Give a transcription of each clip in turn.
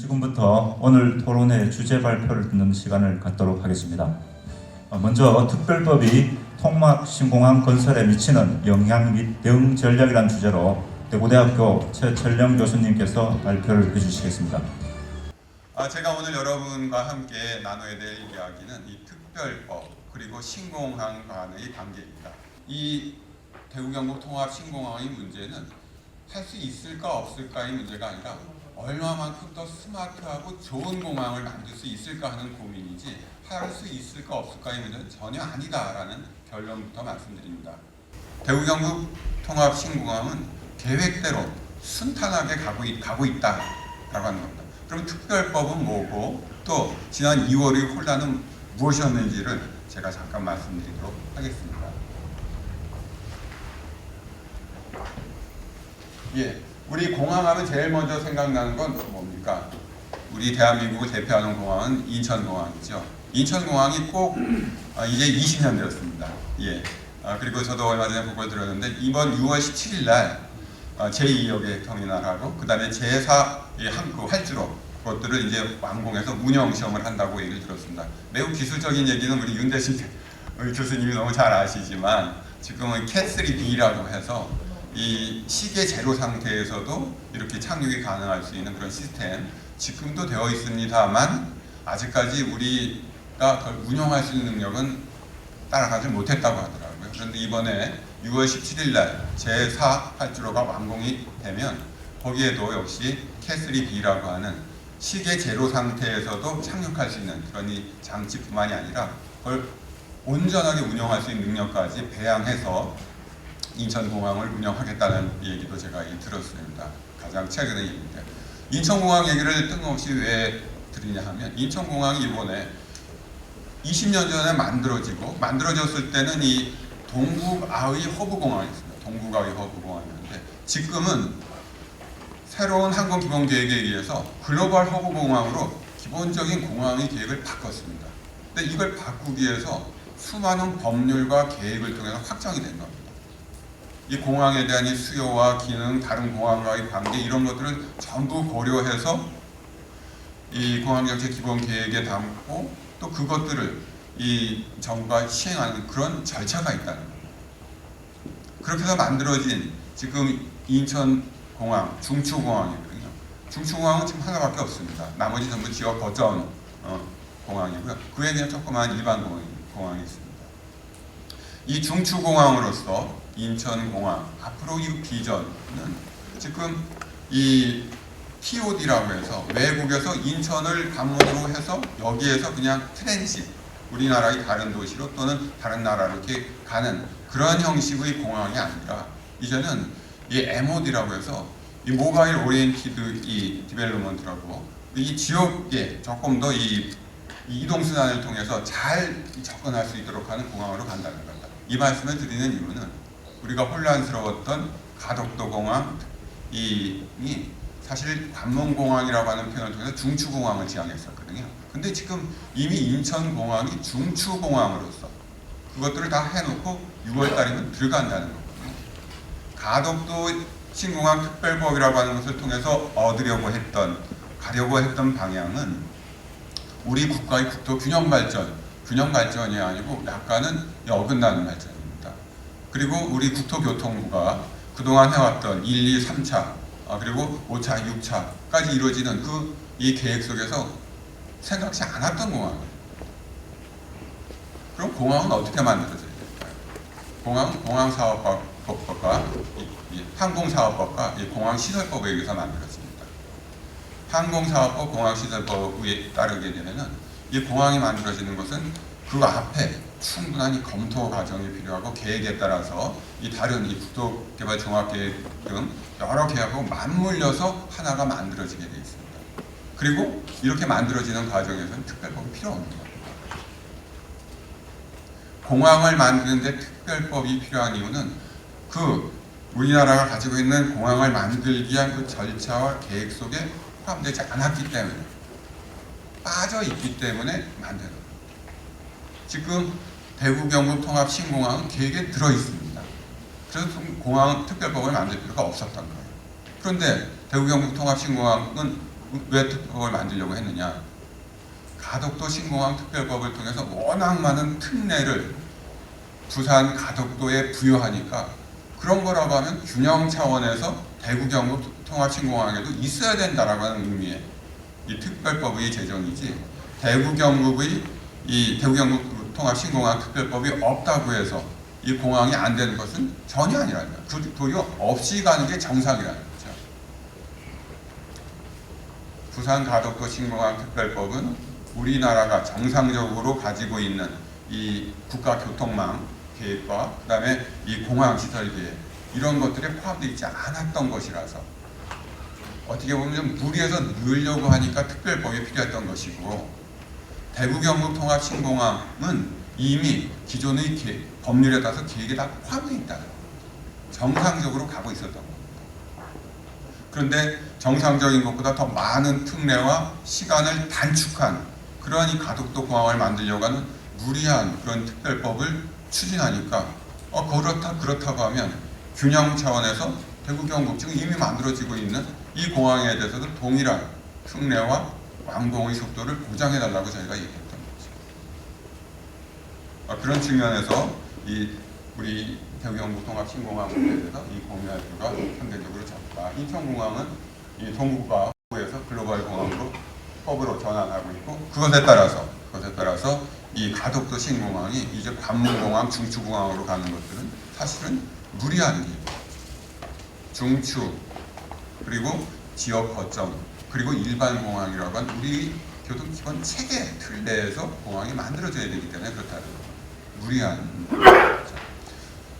지금부터 오늘 토론회 주제 발표를 듣는 시간을 갖도록 하겠습니다. 먼저 특별법이 통합신공항 건설에 미치는 영향 및 대응 전략이라는 주제로 대구대학교 최철령 교수님께서 발표를 해주시겠습니다. 제가 오늘 여러분과 함께 나눠야 될 이야기는 이 특별법 그리고 신공항 간의 관계입니다. 이 대구경북 통합 신공항의 문제는 할 수 있을까 없을까의 문제가 아니라 얼마만큼 더 스마트하고 좋은 공항을 만들 수 있을까 하는 고민이지 할 수 있을까 없을까의 문제는 전혀 아니다라는 결론부터 말씀드립니다. 대구경북 통합 신공항은 계획대로 순탄하게 가고 있다라고 하는 겁니다. 그럼 특별법은 뭐고 또 지난 2월의 혼란은 무엇이었는지를 제가 잠깐 말씀드리도록 하겠습니다. 우리 공항하면 제일 먼저 생각나는 건 뭡니까? 우리 대한민국을 대표하는 공항은 인천공항이죠. 인천공항이 꼭 이제 20년 되었습니다. 그리고 저도 얼마 전에 보고를 들었는데 이번 6월 17일 날 제2역의 터미널하고 그 다음에 제4 항구 활주로 그것들을 이제 완공해서 운영 시험을 한다고 얘기를 들었습니다. 매우 기술적인 얘기는 우리 윤대신 교수님이 너무 잘 아시지만 지금은 캣3B라고 해서 이 시계 제로 상태에서도 이렇게 착륙이 가능할 수 있는 그런 시스템 지금도 되어 있습니다만 아직까지 우리가 그걸 운영할 수 있는 능력은 따라가지 못했다고 하더라고요. 그런데 이번에 6월 17일 날 제4 활주로가 완공이 되면 거기에도 역시 캣3B라고 하는 시계 제로 상태에서도 착륙할 수 있는 그런 이 장치뿐만이 아니라 그걸 온전하게 운영할 수 있는 능력까지 배양해서 인천공항을 운영하겠다는 얘기도 제가 들었습니다. 가장 최근의 얘기입니다. 인천공항 얘기를 뜬금없이 왜 드리냐 하면 인천공항이 이번에 20년 전에 만들어졌을 때는 이 동북아의 허브공항이었습니다. 동북아의 허브공항이었는데 지금은 새로운 항공기본계획에 의해서 글로벌 허브공항으로 기본적인 공항의 계획을 바꿨습니다. 근데 이걸 바꾸기 위해서 수많은 법률과 계획을 통해서 확정이 된 겁니다. 이 공항에 대한 이 수요와 기능, 다른 공항과의 관계 이런 것들을 전부 고려해서 이 공항정책 기본 계획에 담고 또 그것들을 이 정부가 시행하는 그런 절차가 있다는 겁니다. 그렇게 해서 만들어진 지금 인천공항, 중추공항이거든요. 중추공항은 지금 하나밖에 없습니다. 나머지 전부 지역 거점 공항이고요. 그 외에 그냥 조그마한 일반 공항이 있습니다. 이 중추공항으로서 인천공항 앞으로 이 비전은 지금 이 TOD라고 해서 외국에서 인천을 방문으로 해서 여기에서 그냥 트랜짓 우리나라의 다른 도시로 또는 다른 나라로 이렇게 가는 그런 형식의 공항이 아니라 이제는 이 MOD라고 해서 이 모바일 오리엔티드 이 디벨롭먼트라고 이 지역에 조금 더 이 이동수단을 통해서 잘 접근할 수 있도록 하는 공항으로 간다는 겁니다. 이 말씀을 드리는 이유는 우리가 혼란스러웠던 가덕도 공항이 사실 관문공항이라고 하는 표현을 통해서 중추공항을 지향했었거든요. 근데 지금 이미 인천공항이 중추공항으로서 그것들을 다 해놓고 6월 달이면 들어간다는 거거든요. 가덕도 신공항 특별법이라고 하는 것을 통해서 가려고 했던 방향은 우리 국가의 국토 균형 발전이 아니고 약간은 어긋나는 발전입니다. 그리고 우리 국토교통부가 그동안 해왔던 1, 2, 3차 그리고 5차, 6차까지 이루어지는 이 계획 속에서 생각지 않았던 공항이에요. 그럼 공항은 어떻게 만들어져야 될까요? 공항은 공항사업법과 항공사업법과 공항시설법에 의해서 만들어집니다. 항공사업법, 공항시설법에 따르게 되면 이 공항이 만들어지는 것은 그 앞에 충분한 검토 과정이 필요하고 계획에 따라서 이 다른 이 국토개발 종합계획 등 여러 계획하고 맞물려서 하나가 만들어지게 되어 있습니다. 그리고 이렇게 만들어지는 과정에서는 특별법이 필요 없는 겁니다. 공항을 만드는데 특별법이 필요한 이유는 우리나라가 가지고 있는 공항을 만들기 위한 그 절차와 계획 속에 포함되지 않았기 때문에 빠져 있기 때문에 만드는 겁니다. 지금 대구 경북 통합 신공항은 계획에 들어 있습니다. 그래서 공항 특별법을 만들 필요가 없었던 거예요. 그런데 대구 경북 통합 신공항은 왜 특별법을 만들려고 했느냐? 가덕도 신공항 특별법을 통해서 워낙 많은 특례를 부산 가덕도에 부여하니까 그런 거라고 하면 균형 차원에서 대구 경북 통합 신공항에도 있어야 된다라고 하는 의미의 이 특별법의 제정이지, 대구 경북의 이 대구 경북 통합 신공항 특별법이 없다고 해서 이 공항이 안 되는 것은 전혀 아니라는 거예요. 도리어 없이 가는 게 정상이라는 거죠. 부산 가덕도 신공항 특별법은 우리나라가 정상적으로 가지고 있는 이 국가교통망 계획과 그다음에 이 공항 시설 계획, 이런 것들에 포함되어 있지 않았던 것이라서 어떻게 보면 좀 무리해서 넣으려고 하니까 특별법이 필요했던 것이고, 대구 경북 통합 신공항은 이미 기존의 법률에 따라서 계획에 다 포함되어 있다는 겁니다. 정상적으로 가고 있었던 겁니다. 그런데 정상적인 것보다 더 많은 특례와 시간을 단축한 그러한 이 가덕도 공항을 만들려고 하는 무리한 그런 특별법을 추진하니까 그렇다고 하면 균형 차원에서 대구 경북 지금 이미 만들어지고 있는 이 공항에 대해서도 동일한 특례와 완공의 속도를 보장해달라고 저희가 얘기했던 거죠. 그런 측면에서 우리 대구 경북 통합 신공항에 대해서 이 공유할 필요가 상대적으로 적다. 인천공항은 이 동북아 후에서 글로벌 공항으로 법으로 전환하고 있고, 그것에 따라서 이 가덕도 신공항이 이제 관문공항, 중추공항으로 가는 것들은 사실은 무리한 길, 중추, 그리고 지역 거점, 그리고 일반 공항이라고 하는 우리 교통 기본 체계 틀 내에서 공항이 만들어져야 되기 때문에 그렇다는 무리한 거죠.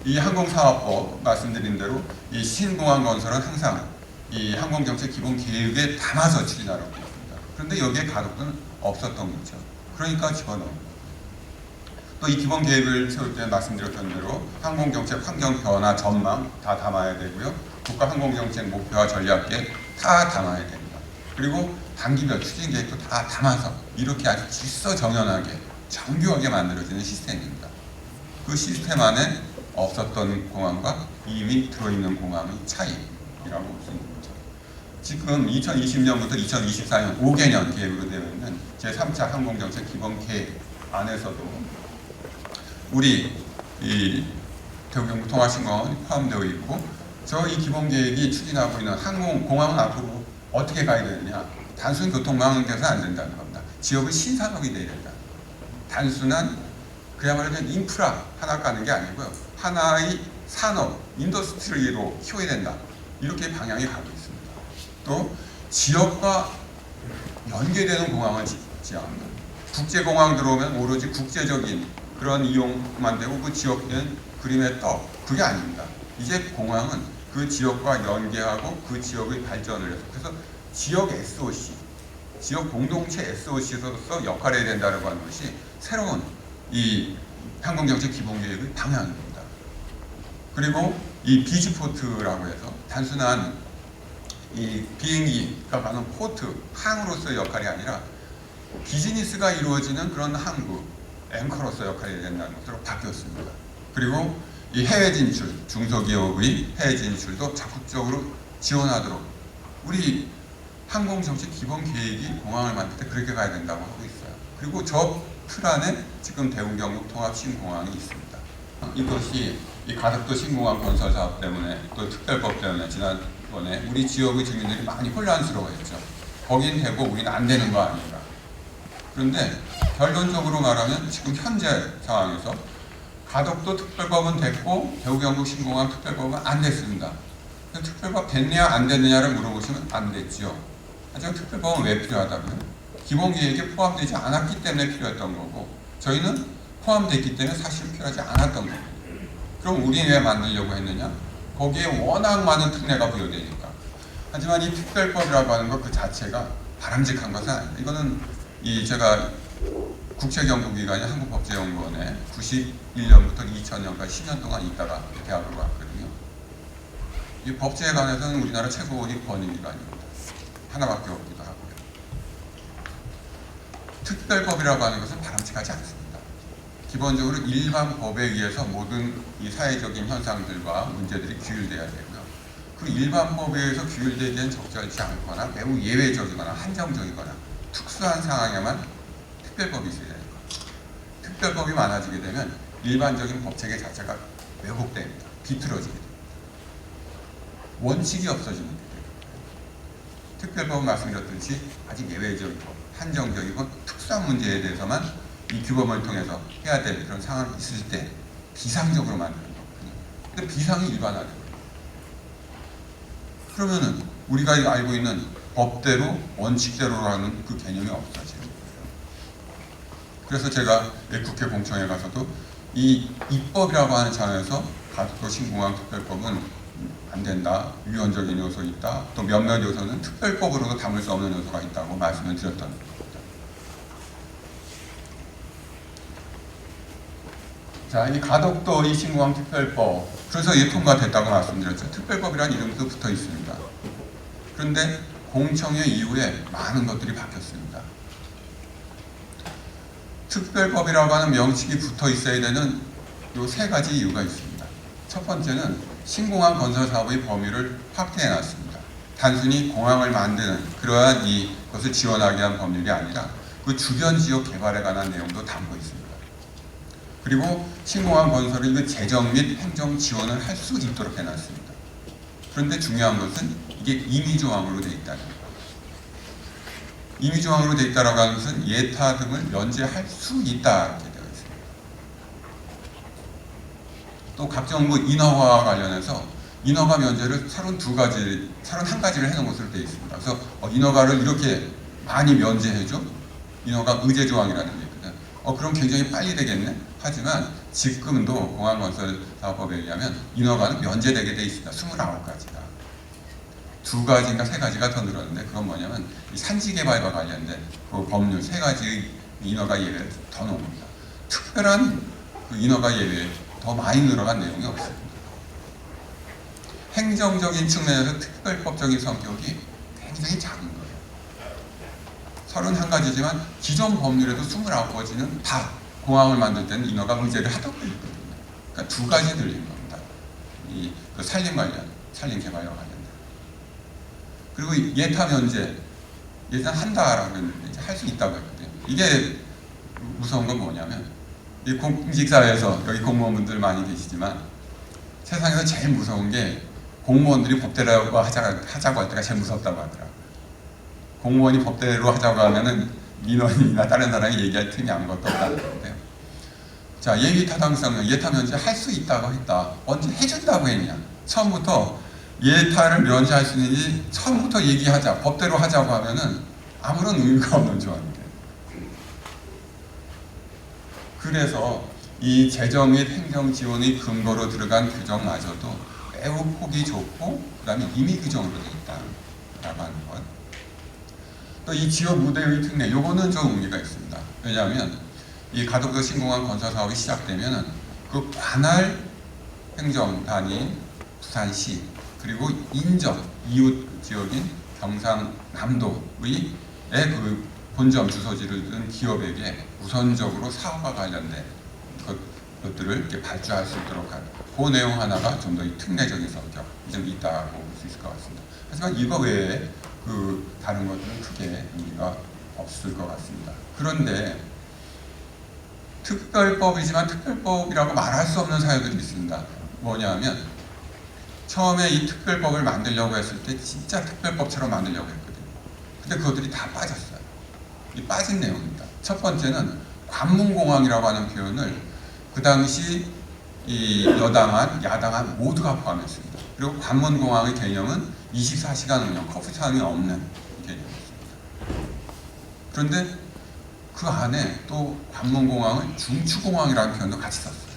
이 항공사업법 말씀드린 대로 이 신공항 건설은 항상 이 항공정책 기본 계획에 담아서 추진하라고 했습니다. 그런데 여기에 가덕도는 없었던 거죠. 그러니까 집어넣은 거예요. 또 이 기본 계획을 세울 때 말씀드렸던 대로 항공정책 환경 변화 전망 다 담아야 되고요. 국가 항공정책 목표와 전략 계획 다 담아야 됩니다. 그리고 단기별 추진 계획도 다 담아서 이렇게 아주 질서정연하게 정교하게 만들어지는 시스템입니다. 그 시스템 안에 없었던 공항과 이미 들어있는 공항의 차이라고 볼 수 있는 거죠. 지금 2020년부터 2024년 5개년 계획으로 되어 있는 제3차 항공정책 기본 계획 안에서도 우리 이 대구 경북 통합 신공항이 포함되어 있고, 저 이 기본 계획이 추진하고 있는 공항은 앞으로 어떻게 가야 되느냐? 단순 교통망은 돼서 안 된다는 겁니다. 지역의 신산업이 돼야 된다. 단순한 그야말로 인프라 하나 가는 게 아니고요. 하나의 산업, 인더스트리로 키워야 된다. 이렇게 방향이 가고 있습니다. 또 지역과 연계되는 공항을 짓지 않는다. 국제공항 들어오면 오로지 국제적인 그런 이용만 되고 그 지역은 그림의 떡, 그게 아닙니다. 이제 공항은 그 지역과 연계하고 그 지역의 발전을 해서, 그래서 지역 SOC, 지역 공동체 SOC로서 역할을 해야 된다고 하는 것이 새로운 이 항공정책 기본계획의 방향입니다. 그리고 이 비즈포트라고 해서 단순한 이 비행기가 가는 포트, 항으로서의 역할이 아니라 비즈니스가 이루어지는 그런 항구, 앵커로서 역할이 해야 된다는 것으로 바뀌었습니다. 그리고 이 해외 진출, 중소기업의 해외 진출도 적극적으로 지원하도록 우리 항공정책 기본 계획이 공항을 만들 때 그렇게 가야 된다고 하고 있어요. 그리고 저 틀 안에 지금 대구 경북 통합 신공항이 있습니다. 이것이 이 가덕도 신공항 건설 사업 때문에 또 특별법 때문에 지난번에 우리 지역의 주민들이 많이 혼란스러워했죠. 거긴 되고 우리는 안 되는 거 아닌가. 그런데 결론적으로 말하면 지금 현재 상황에서 가덕도 특별법은 됐고 대구 경북 신공항 특별법은 안 됐습니다. 특별법 됐느냐 안 됐느냐를 물어보시면 안 됐지요. 하지만 특별법은 왜 필요하다고요? 기본 계획에 포함되지 않았기 때문에 필요했던 거고, 저희는 포함됐기 때문에 사실 필요하지 않았던 거예요. 그럼 우리는 왜 만들려고 했느냐? 거기에 워낙 많은 특례가 부여되니까. 하지만 이 특별법이라고 하는 것 그 자체가 바람직한 것은 아닙니다. 이거는 제가 국제경구기관인 한국법제연구원에 91년부터 2000년까지 10년 동안 있다가 대학으로 왔거든요. 이 법제에 관해서는 우리나라 최고의 권위기관입니다. 하나밖에 없기도 하고요. 특별법이라고 하는 것은 바람직하지 않습니다. 기본적으로 일반 법에 의해서 모든 이 사회적인 현상들과 문제들이 규율돼야 되고요. 그 일반법에 의해서 규율되기엔 적절치 않거나 매우 예외적이거나 한정적이거나 특수한 상황에만 특별법이 있어야 되는 거예요. 특별법이 많아지게 되면 일반적인 법체계 자체가 왜곡됩니다. 비틀어지게 됩니다. 원칙이 없어지는 거예요. 특별법은 말씀드렸듯이 아주 예외적이고 한정적이고 특수한 문제에 대해서만 이 규범을 통해서 해야 될 그런 상황이 있을 때 비상적으로 만드는 거거든요. 근데 비상이 일반화돼요. 그러면은 우리가 알고 있는 법대로 원칙대로라는 그 개념이 없어지는 거예요. 그래서 제가 국회 공청회 가서도 이 입법이라고 하는 차원에서 가덕도 신공항 특별법은 안 된다, 위헌적인 요소 있다, 또 몇몇 요소는 특별법으로도 담을 수 없는 요소가 있다고 말씀을 드렸던 겁니다. 자, 이 가덕도 이 신공항 특별법, 그래서 이게 통과됐다고 말씀드렸죠. 특별법이라는 이름도 붙어 있습니다. 그런데 공청회 이후에 많은 것들이 바뀌었습니다. 특별법이라고 하는 명칭이 붙어 있어야 되는 요 세 가지 이유가 있습니다. 첫 번째는 신공항 건설 사업의 범위를 확대해 놨습니다. 단순히 공항을 만드는 그러한 것을 지원하기 위한 법률이 아니라 그 주변 지역 개발에 관한 내용도 담고 있습니다. 그리고 신공항 건설의 그 재정 및 행정 지원을 할 수 있도록 해놨습니다. 그런데 중요한 것은 이게 임의조항으로 되어 있다는 거예요. 임의조항으로 되어 있다라고 하는 것은 예타 등을 면제할 수 있다 이렇게 되어 있습니다. 또 각종 인허가와 관련해서 인허가 면제를 31가지를 해놓은 것으로 되어 있습니다. 그래서 인허가를 이렇게 많이 면제해줘? 인허가 의제조항이라는 게 있거든. 그럼 굉장히 빨리 되겠네? 하지만 지금도 공항건설사업법에 의하면 인허가는 면제되게 되어 있습니다. 29가지가. 2가지인가 3가지가 더 늘었는데 그건 뭐냐면 이 산지개발과 관련된 그 법률 3가지의 인허가 예외를 더 넣은 겁니다. 특별한 그 인허가 예외에 더 많이 늘어간 내용이 없습니다. 행정적인 측면에서 특별법적인 성격이 굉장히 작은 거예요. 31가지지만 기존 법률에도 29가지는 다 공항을 만들 때는 인허가 의제를 하도록 되어 있거든요. 그러니까 2가지 늘린 겁니다. 그 산림 개발과 관련된. 그리고 예타 면제, 예산 한다라고 했는데 이제 할 수 있다고 했거든요. 이게 무서운 건 뭐냐면 이 공직사회에서 여기 공무원분들 많이 계시지만 세상에서 제일 무서운 게 공무원들이 법대로 하자고 할 때가 제일 무섭다고 하더라고요. 공무원이 법대로 하자고 하면은 민원이나 다른 사람이 얘기할 틈이 아무것도 없다는 건데요. 자, 예비 타당성, 예타 면제 할 수 있다고 했다. 언제 해준다고 했냐? 처음부터 예타를 면제할 수 있는지 처음부터 얘기하자, 법대로 하자고 하면은 아무런 의미가 없는 조항이에요. 그래서 이 재정 및 행정 지원의 근거로 들어간 규정마저도 매우 폭이 좁고 그다음에 임의 규정으로 되어 있다라고 하는 것. 또 이 지역 무대의 특례, 요거는 좀 의미가 있습니다. 왜냐하면 이 가덕도 신공항 건설 사업이 시작되면은 그 관할 행정단위 부산시 그리고 인접 이웃 지역인 경상남도의 그 본점 주소지를 둔 기업에게 우선적으로 사업과 관련된 것들을 이렇게 발주할 수 있도록 하는 그 내용 하나가 좀 더 특례적인 성격이 좀 있다고 볼 수 있을 것 같습니다. 하지만 이거 외에 그 다른 것들은 크게 의미가 없을 것 같습니다. 그런데 특별법이지만 특별법이라고 말할 수 없는 사유들이 있습니다. 뭐냐면 처음에 이 특별법을 만들려고 했을 때 진짜 특별법처럼 만들려고 했거든요. 근데 그것들이 다 빠졌어요. 이 빠진 내용입니다. 첫 번째는 관문공항이라고 하는 표현을 그 당시 이 여당안, 야당안 모두가 포함했습니다. 그리고 관문공항의 개념은 24시간 운영, 커피타임이 없는 개념이었습니다. 그런데 그 안에 또 관문공항을 중추공항이라는 표현도 같이 썼어요.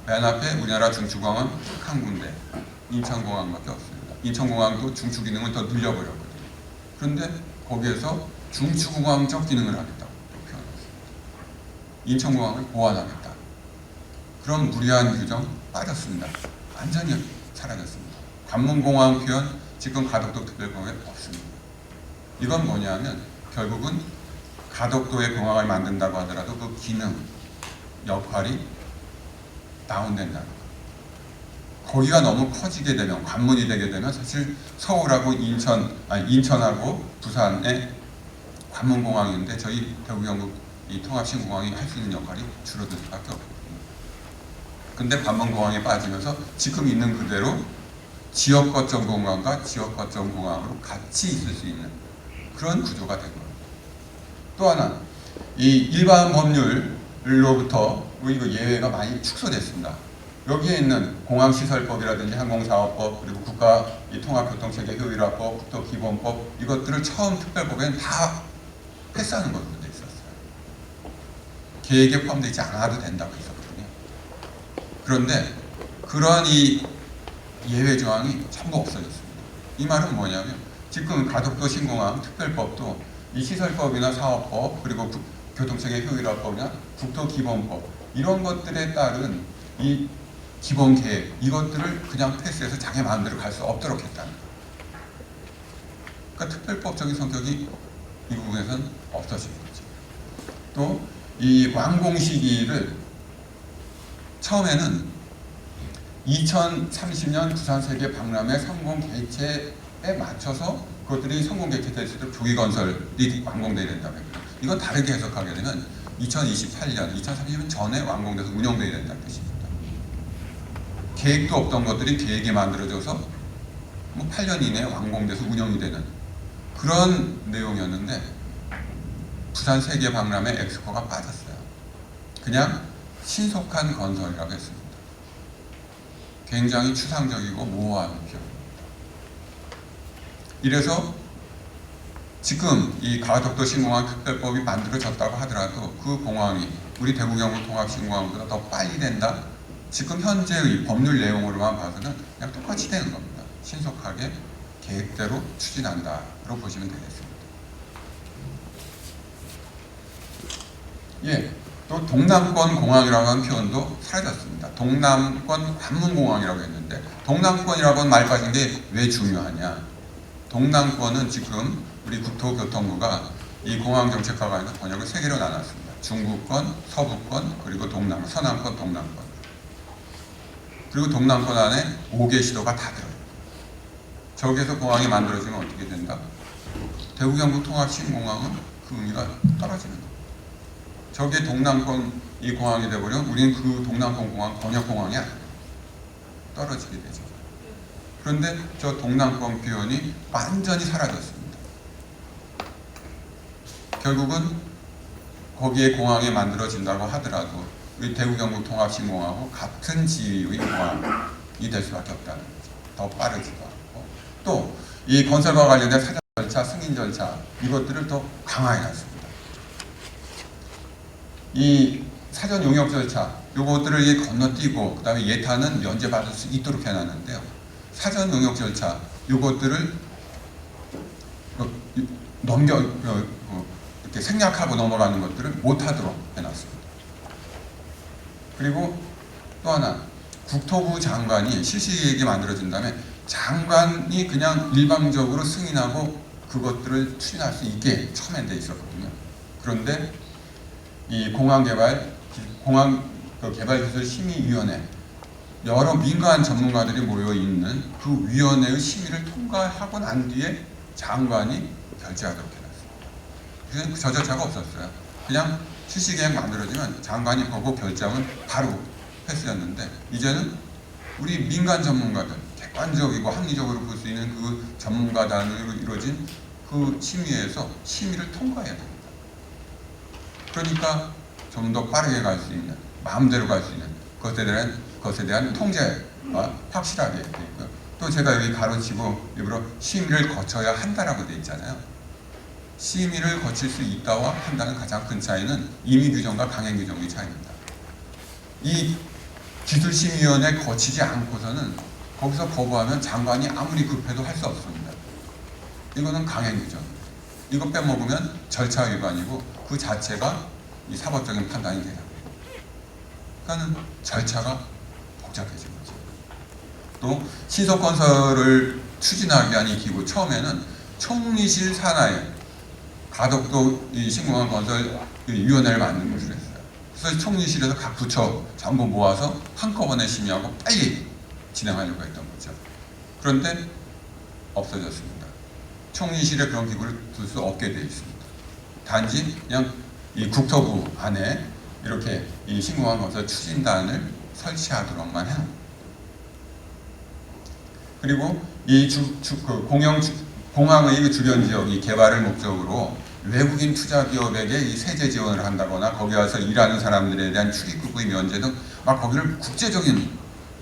맨 앞에 우리나라 중추공항은 딱 한 군데, 인천공항밖에 없습니다. 인천공항도 중추 기능을 더 늘려버렸거든요. 그런데 거기에서 중추공항적 기능을 하겠다고 표현했습니다. 인천공항을 보완하겠다. 그런 무리한 규정 빠졌습니다. 완전히 사라졌습니다. 관문공항 표현 지금 가덕도 특별법에 없습니다. 이건 뭐냐면 결국은 가덕도의 공항을 만든다고 하더라도 그 기능, 역할이 다운된다는 거. 거기가 너무 커지게 되면, 관문이 되게 되면 사실 서울하고 인천하고 부산의 관문공항인데 저희 대구경북 이 통합신공항이 할 수 있는 역할이 줄어들 수밖에 없거든요. 근데 관문공항에 빠지면서 지금 있는 그대로 지역 거점 공항과 지역 거점 공항으로 같이 있을 수 있는 그런 구조가 된 겁니다. 또 하나, 이 일반 법률로부터 이거 예외가 많이 축소됐습니다. 여기에 있는 공항시설법이라든지 항공사업법, 그리고 국가 이 통합교통체계 효율화법, 국토기본법, 이것들을 처음 특별법에는 다 패스하는 것으로 돼 있었어요. 계획에 포함되어 있지 않아도 된다고 했었거든요. 그런데 그러한 이 예외 조항이 전부 없어졌습니다. 이 말은 뭐냐면 지금 가덕도 신공항 특별법도 이 시설법이나 사업법, 그리고 교통체계 효율화법이나 국토기본법, 이런 것들에 따른 이 기본 계획, 이것들을 그냥 패스해서 자기 마음대로 갈 수 없도록 했다는 거예요. 그러니까 특별법적인 성격이 이 부분에서는 없어진 거죠. 또 이 완공 시기를 처음에는 2030년 부산 세계 박람회 성공 개최에 맞춰서 그것들이 성공 개최될 수 있도록 조기 건설이 완공돼야 된다고 했고요. 이건 다르게 해석하게 되면 2028년, 2030년 전에 완공돼서 운영돼야 된다는 뜻입니다. 계획도 없던 것들이 계획이 만들어져서 뭐 8년 이내에 완공돼서 운영이 되는 그런 내용이었는데 부산 세계 박람회 엑스포가 빠졌어요. 그냥 신속한 건설이라고 했습니다. 굉장히 추상적이고 모호한 표현입니다. 이래서 지금 이 가덕도 신공항 특별법이 만들어졌다고 하더라도 그 공항이 우리 대구경북 통합신공항보다 더 빨리 된다? 지금 현재의 법률 내용으로만 봐서는 그냥 똑같이 되는 겁니다. 신속하게 계획대로 추진한다로 보시면 되겠습니다. 예, 또 동남권 공항이라고 하는 표현도 사라졌습니다. 동남권 관문공항이라고 했는데 동남권이라고 하는 말 빠진 게 왜 중요하냐? 동남권은 지금 우리 국토교통부가 이 공항정책과가 있는 번역을 3개로 나눴습니다. 중부권, 서부권, 그리고 동남, 서남권, 동남권. 그리고 동남권 안에 5개 시도가 다 들어요. 저기에서 공항이 만들어지면 어떻게 된다? 대구 경북 통합 신공항은 그 의미가 떨어지는 겁니다. 저게 동남권 이 공항이 되버리면 우리는 그 동남권 공항 번역공항이 아니에요. 떨어지게 되죠. 그런데 저 동남권 표현이 완전히 사라졌습니다. 결국은 거기에 공항이 만들어진다고 하더라도 우리 대구 경북 통합 신공항하고 같은 지위의 공항이 될 수밖에 없다는 거죠. 더 빠르지도 않고 또 이 건설과 관련된 사전 절차, 승인 절차 이것들을 더 강화해 놨습니다. 이 사전 용역 절차 요것들을 건너뛰고 그 다음에 예타는 면제받을 수 있도록 해놨는데요. 사전 용역 절차 요것들을 이렇게 생략하고 넘어가는 것들을 못하도록 해놨습니다. 그리고 또 하나 국토부 장관이 실시계획이 만들어진 다음에 장관이 그냥 일방적으로 승인하고 그것들을 추진할 수 있게 처음엔 돼 있었거든요. 그런데 이 공항개발기술심의위원회 여러 민간 전문가들이 모여 있는 그 위원회의 심의를 통과하고 난 뒤에 장관이 결재하도록 해놨습니다. 저 절차가 없었어요. 그냥 실시계획 만들어지면 장관이 보고 결정은 바로 패스였는데 이제는 우리 민간 전문가들 객관적이고 합리적으로 볼 수 있는 그 전문가단으로 이루어진 그 심의에서 심의를 통과해야 됩니다. 그러니까 좀 더 빠르게 갈 수 있는, 마음대로 갈 수 있는 것에 대한 통제가 확실하게 되어 있고요. 또 제가 여기 가로치고 일부러 심의를 거쳐야 한다라고 되어 있잖아요. 심의를 거칠 수 있다와 한다는 가장 큰 차이는 임의 규정과 강행 규정의 차이입니다. 이 기술심의위원회 거치지 않고서는 거기서 거부하면 장관이 아무리 급해도 할 수 없습니다. 이거는 강행 규정. 이거 빼먹으면 절차 위반이고 그 자체가 이 사법적인 판단이 돼요. 그러니까 절차가 복잡해진 거죠. 또 신속 건설을 추진하기 위한 이 기구 처음에는 총리실 산하에 가덕도 이 신공항 건설 위원회를 만든 것으로 했어요. 그래서 총리실에서 각 부처 전부 모아서 한꺼번에 심의하고 빨리 진행하려고 했던 거죠. 그런데 없어졌습니다. 총리실에 그런 기구를 둘 수 없게 되어 있습니다. 단지 그냥 이 국토부 안에 이렇게 이 신공항 건설 추진단을 설치하도록만 해요. 그리고 이 공항의 주변 지역 이 개발을 목적으로 외국인 투자 기업에게 이 세제 지원을 한다거나 거기 와서 일하는 사람들에 대한 출입국의 면제 등 막 거기를 국제적인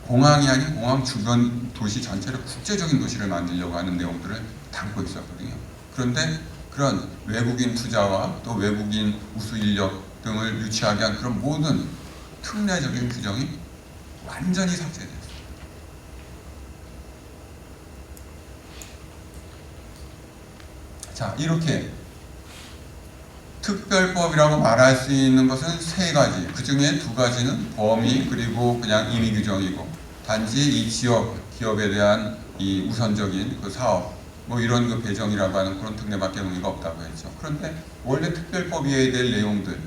공항이 아닌 공항 주변 도시 전체를 국제적인 도시를 만들려고 하는 내용들을 담고 있었거든요. 그런데 그런 외국인 투자와 또 외국인 우수 인력 등을 유치하게 한 그런 모든 특례적인 규정이 완전히 삭제됐어요. 자, 이렇게 특별법이라고 말할 수 있는 것은 세 가지. 그 중에 두 가지는 범위 그리고 그냥 임의 규정이고, 단지 이 지역 기업에 대한 이 우선적인 그 사업 뭐 이런 그 배정이라고 하는 그런 특례밖에 의미가 없다고 했죠. 그런데 원래 특별법이어야 될 내용들,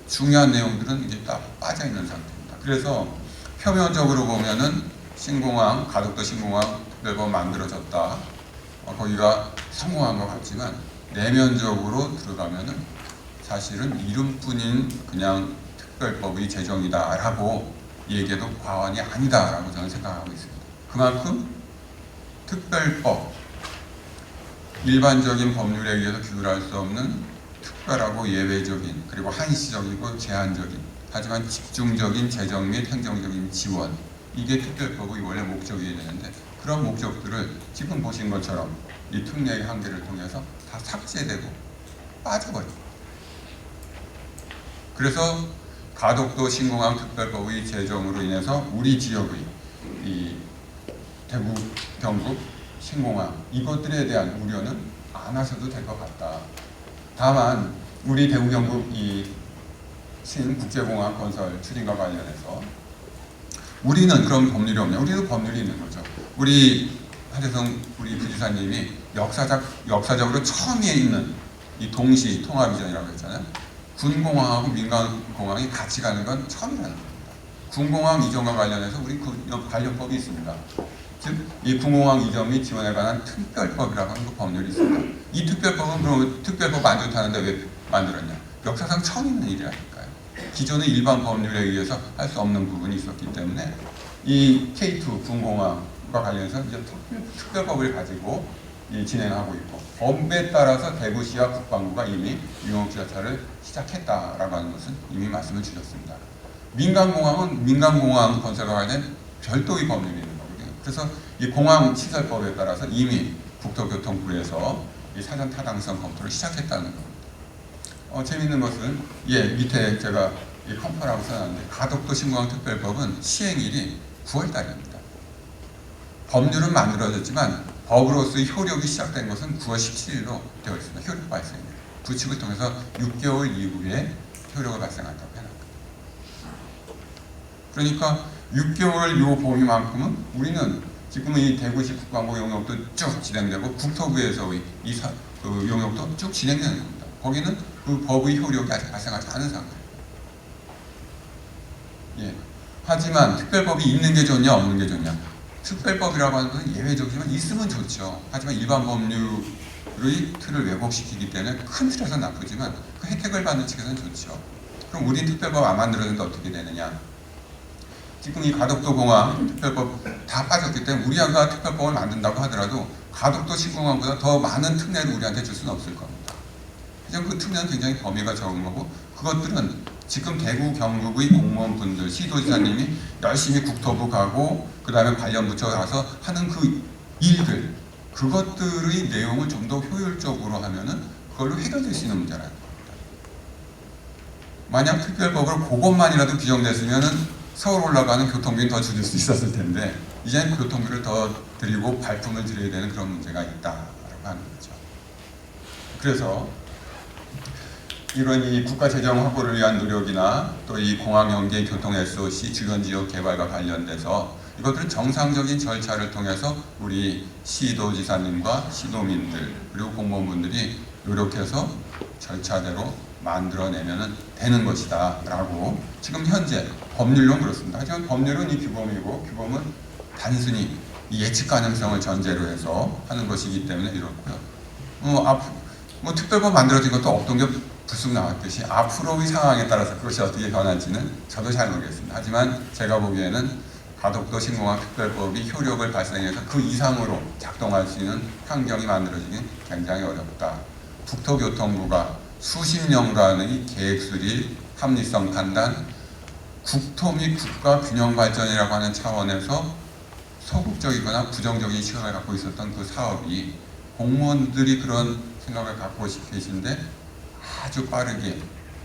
중요한 내용들은 이제 다 빠져 있는 상태입니다. 그래서 표면적으로 보면은 신공항, 가덕도 신공항 특별법 만들어졌다. 거기가 성공한 것 같지만 내면적으로 들어가면은 사실은 이름뿐인 그냥 특별법의 제정이다라고 얘기해도 과언이 아니다라고 저는 생각하고 있습니다. 그만큼 특별법, 일반적인 법률에 의해서 규율할 수 없는 특별하고 예외적인 그리고 한시적이고 제한적인 하지만 집중적인 재정 및 행정적인 지원, 이게 특별법의 원래 목적이 되는데 그런 목적들을 지금 보신 것처럼 이 특례의 한계를 통해서 다 삭제되고 빠져버립니다. 그래서 가덕도 신공항 특별법의 제정으로 인해서 우리 지역의 이 대구, 경북, 신공항 이것들에 대한 우려는 안 하셔도 될 것 같다. 다만 우리 대구, 경북 이 신국제공항 건설 추진과 관련해서 우리는 그런 법률이 없냐? 우리도 법률이 있는 거죠. 우리 하대성 우리 부지사님이 역사적으로 처음에 있는 이 동시 통합 이전이라고 했잖아요. 군공항하고 민간공항이 같이 가는 건 처음이라는 겁니다. 군공항 이전과 관련해서 우리 그 관련법이 있습니다. 즉, 이 군공항 이전 및 지원에 관한 특별법이라고 하는 그 법률이 있습니다. 이 특별법은 그럼 특별법 안 좋다는데 왜 만들었냐? 역사상 처음 있는 일이라니까요. 기존의 일반 법률에 의해서 할 수 없는 부분이 있었기 때문에 이 K2 군공항과 관련해서 이제 특별법을 가지고 진행하고 있고, 법에 따라서 대구시와 국방부가 이미 유용투자차를 시작했다라고 하는 것은 이미 말씀을 주셨습니다. 민간공항은 민간공항 건설과 관련 별도의 법률이 있는 거거든요. 그래서 이 공항시설법에 따라서 이미 국토교통부에서 이 사전 타당성 검토를 시작했다는 겁니다. 재미있는 것은 밑에 제가 이 컴퍼라고 써놨는데 가덕도 신공항 특별법은 시행일이 9월 달입니다. 법률은 만들어졌지만 법으로서의 효력이 시작된 것은 9월 17일로 되어 있습니다. 효력 발생일. 부칙을 통해서 6개월 이후에 효력을 발생한다고 해놨거든요. 그러니까 6개월 요 범위만큼은 우리는 지금 이 대구시 국방부 용역도 쭉 진행되고 국토부에서의 그 용역도 쭉 진행되는 겁니다. 거기는 그 법의 효력이 아직 발생하지 않은 상태예요. 하지만 특별법이 있는 게 좋냐 없는 게 좋냐? 특별법이라고 하는 것은 예외적이지만 있으면 좋죠. 하지만 일반 법률의 틀을 왜곡시키기 때문에 큰 틀에서 나쁘지만 그 혜택을 받는 측에서는 좋죠. 그럼 우린 특별법 안 만들었는데 어떻게 되느냐? 지금 이 가덕도 공항 특별법 다 빠졌기 때문에 우리가 특별법을 만든다고 하더라도 가덕도 신공항보다 더 많은 특례를 우리한테 줄 수는 없을 겁니다. 하지만 그 특례는 굉장히 범위가 적은 거고, 그것들은 지금 대구 경북의 공무원분들, 시도지사님이 열심히 국토부 가고 그 다음에 관련 부처 가서 하는 그 일들, 그것들의 내용을 좀 더 효율적으로 하면은 그걸로 해결될 수 있는 문제라는 겁니다. 만약 특별법으로 그것만이라도 규정됐으면은 서울 올라가는 교통비는 더 줄일 수 있었을 텐데 이제는 교통비를 더 드리고 발품을 드려야 되는 그런 문제가 있다라고 하는 거죠. 그래서 이런 이 국가 재정 확보를 위한 노력이나 또 이 공항 연계 교통 SOC 주변 지역 개발과 관련돼서 이것들은 정상적인 절차를 통해서 우리 시도지사님과 시도민들 그리고 공무원분들이 노력해서 절차대로 만들어내면 되는 것이다 라고 지금 현재 법률론 그렇습니다. 하지만 법률은 이 규범이고 규범은 단순히 이 예측 가능성을 전제로 해서 하는 것이기 때문에 이렇고요. 특별법 만들어진 것도 없던 게 불쑥 나왔듯이 앞으로의 상황에 따라서 그것이 어떻게 변할지는 저도 잘 모르겠습니다. 하지만 제가 보기에는 가덕도 신공항 특별법이 효력을 발생해서 그 이상으로 작동할 수 있는 환경이 만들어지긴 굉장히 어렵다. 국토교통부가 수십 년간의 계획 수립, 합리성 판단, 국토 및 국가 균형 발전이라고 하는 차원에서 소극적이거나 부정적인 시각을 갖고 있었던 그 사업이 공무원들이 그런 생각을 갖고 계신데 아주 빠르게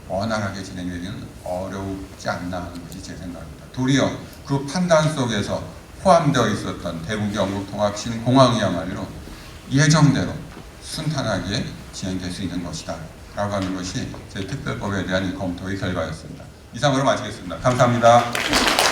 원활하게 진행되기는 어렵지 않나 하는 것이 제 생각입니다. 도리어 그 판단 속에서 포함되어 있었던 대구 경북 통합 신공항이야말로 예정대로 순탄하게 진행될 수 있는 것이다 라고 하는 것이 제 특별법에 대한 검토의 결과였습니다. 이상으로 마치겠습니다. 감사합니다.